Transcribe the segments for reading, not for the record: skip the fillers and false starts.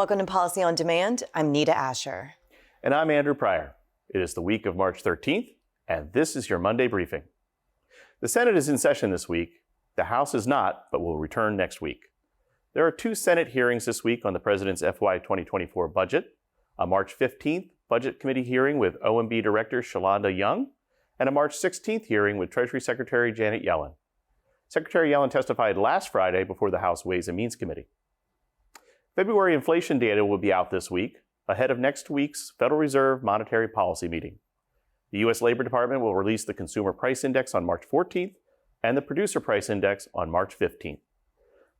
Welcome to Policy on Demand. I'm Nita Asher. And I'm Andrew Pryor. It is the week of March 13th, and this is your Monday briefing. The Senate is in session this week. The House is not, but will return next week. There are two Senate hearings this week on the President's FY 2024 budget, a March 15th Budget Committee hearing with OMB Director Shalonda Young, and a March 16th hearing with Treasury Secretary Janet Yellen. Secretary Yellen testified last Friday before the House Ways and Means Committee. February inflation data will be out this week, ahead of next week's Federal Reserve Monetary Policy meeting. The U.S. Labor Department will release the Consumer Price Index on March 14th and the Producer Price Index on March 15th.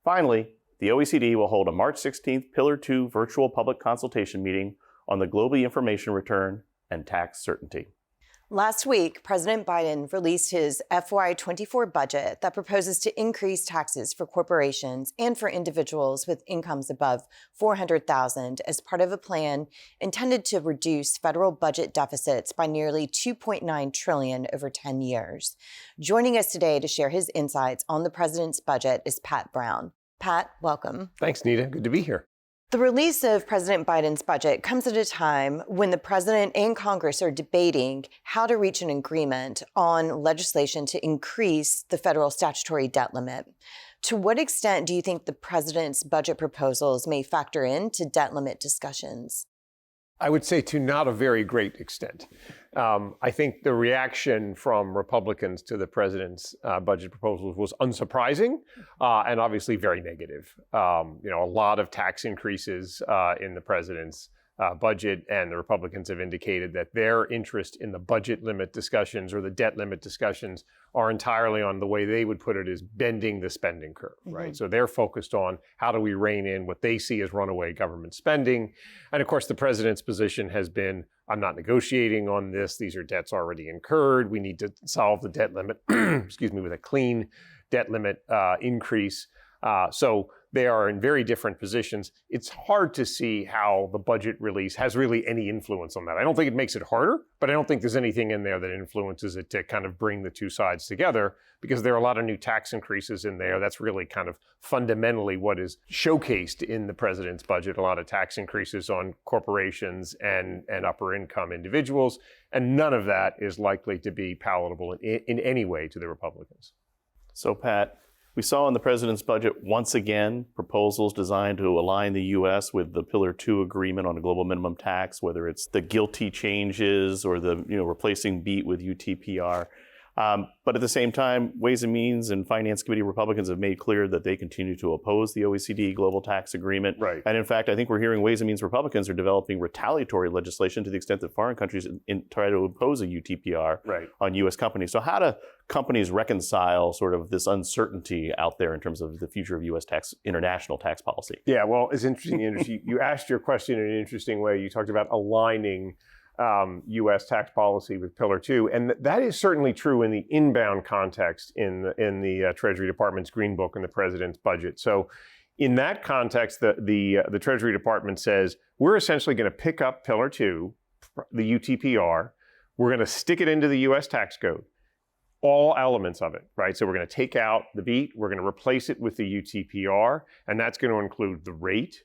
Finally, the OECD will hold a March 16th Pillar 2 virtual public consultation meeting on the global information return and tax certainty. Last week, President Biden released his FY 24 budget that proposes to increase taxes for corporations and for individuals with incomes above $400,000 as part of a plan intended to reduce federal budget deficits by nearly $2.9 trillion over 10 years. Joining us today to share his insights on the president's budget is Pat Brown. Pat, welcome. Thanks, Nita. Good to be here. The release of President Biden's budget comes at a time when the president and Congress are debating how to reach an agreement on legislation to increase the federal statutory debt limit. To what extent do you think the president's budget proposals may factor into debt limit discussions? I would say to not a very great extent. I think the reaction from Republicans to the president's budget proposals was unsurprising and obviously very negative. A lot of tax increases in the president's budget, and the Republicans have indicated that their interest in the budget limit discussions or the debt limit discussions are entirely on the way they would put it is bending the spending curve, right? So they're focused on how do we rein in what they see as runaway government spending. And of course, the president's position has been, I'm not negotiating on this. These are debts already incurred. We need to solve the debt limit, with a clean debt limit increase. So they are in very different positions. It's hard to see how the budget release has really any influence on that. I don't think it makes it harder, but I don't think there's anything in there that influences it to kind of bring the two sides together, because there are a lot of new tax increases in there. That's really kind of fundamentally what is showcased in the president's budget, a lot of tax increases on corporations and upper income individuals. And none of that is likely to be palatable in any way to the Republicans. So, Pat, we saw in the president's budget, once again, proposals designed to align the U.S. with the Pillar 2 agreement on a global minimum tax, whether it's the GILTI changes or the replacing BEAT with UTPR. But at the same time, Ways and Means and Finance Committee Republicans have made clear that they continue to oppose the OECD global tax agreement. Right. And in fact, I think we're hearing Ways and Means Republicans are developing retaliatory legislation to the extent that foreign countries try to impose a UTPR on U.S. companies. So how do companies reconcile sort of this uncertainty out there in terms of the future of U.S. international tax policy? Yeah, well, it's interesting. You asked your question in an interesting way. You talked about aligning U.S. tax policy with Pillar 2, and that is certainly true in the inbound context in the Treasury Department's Green Book and the president's budget. So, in that context, the Treasury Department says we're essentially going to pick up Pillar 2, the UTPR. We're going to stick it into the U.S. tax code, all elements of it, right? So we're going to take out the BEAT, we're going to replace it with the UTPR, and that's going to include the rate,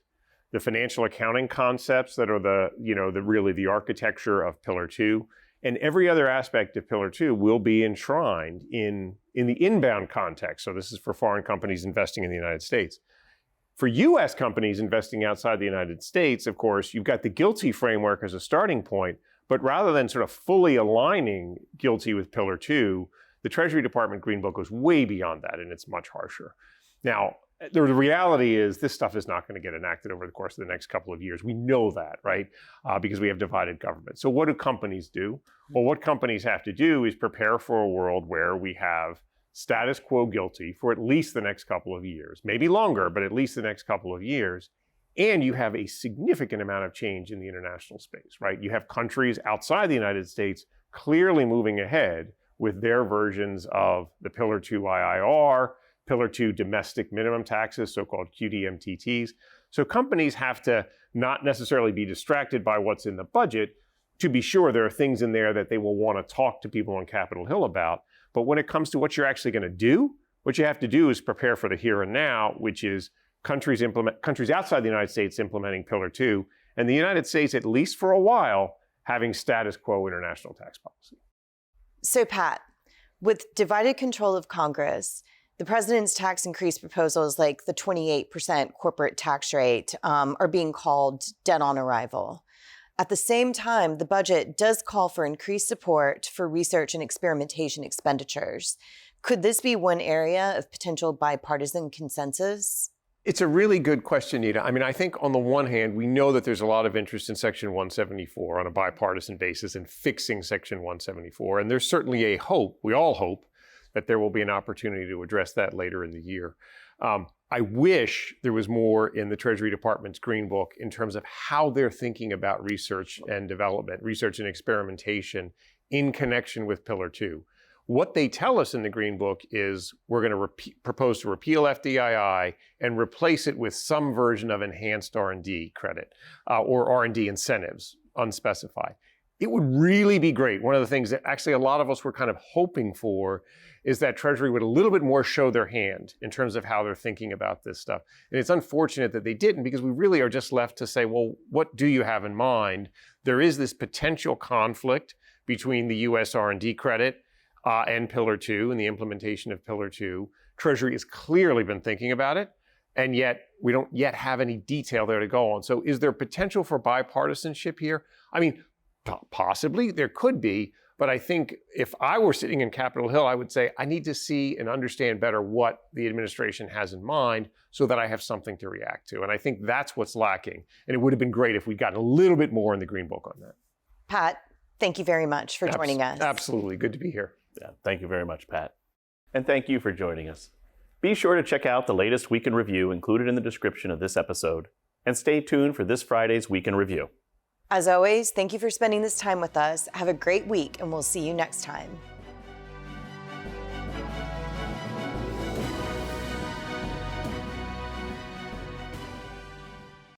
the financial accounting concepts that are the architecture of Pillar 2, and every other aspect of Pillar 2 will be enshrined in the inbound context. So this is for foreign companies investing in the United States. For U.S. companies investing outside the United States, of course, you've got the GILTI framework as a starting point, but rather than sort of fully aligning GILTI with Pillar 2, the Treasury Department Green Book goes way beyond that, and it's much harsher. Now, the reality is this stuff is not going to get enacted over the course of the next couple of years. We know that, right? Because we have divided government. So what do companies do? Well, what companies have to do is prepare for a world where we have status quo GILTI for at least the next couple of years, maybe longer, but at least the next couple of years. And you have a significant amount of change in the international space, right? You have countries outside the United States clearly moving ahead with their versions of the Pillar 2 IIR, Pillar 2 domestic minimum taxes, so-called QDMTTs. So companies have to not necessarily be distracted by what's in the budget. To be sure, there are things in there that they will want to talk to people on Capitol Hill about. But when it comes to what you're actually going to do, what you have to do is prepare for the here and now, which is countries outside the United States implementing Pillar 2, and the United States, at least for a while, having status quo international tax policy. So, Pat, with divided control of Congress, the president's tax increase proposals, like the 28% corporate tax rate, are being called dead on arrival. At the same time, the budget does call for increased support for research and experimentation expenditures. Could this be one area of potential bipartisan consensus? It's a really good question, Nita. I mean, I think on the one hand, we know that there's a lot of interest in Section 174 on a bipartisan basis and fixing Section 174. And there's certainly a hope, we all hope, that there will be an opportunity to address that later in the year. I wish there was more in the Treasury Department's Green Book in terms of how they're thinking about research and development, research and experimentation in connection with Pillar 2. What they tell us in the Green Book is we're going to propose to repeal FDII and replace it with some version of enhanced R&D credit or R&D incentives, unspecified. It would really be great. One of the things that actually a lot of us were kind of hoping for is that Treasury would a little bit more show their hand in terms of how they're thinking about this stuff. And it's unfortunate that they didn't, because we really are just left to say, well, what do you have in mind? There is this potential conflict between the U.S. R&D credit and Pillar 2 and the implementation of Pillar 2. Treasury has clearly been thinking about it, and yet we don't yet have any detail there to go on. So is there potential for bipartisanship here? I mean, possibly, there could be, but I think if I were sitting in Capitol Hill, I would say I need to see and understand better what the administration has in mind so that I have something to react to. And I think that's what's lacking. And it would have been great if we'd gotten a little bit more in the Green Book on that. Pat, thank you very much for joining us. Absolutely. Good to be here. Yeah, thank you very much, Pat. And thank you for joining us. Be sure to check out the latest Week in Review included in the description of this episode, and stay tuned for this Friday's Week in Review. As always, thank you for spending this time with us. Have a great week, and we'll see you next time.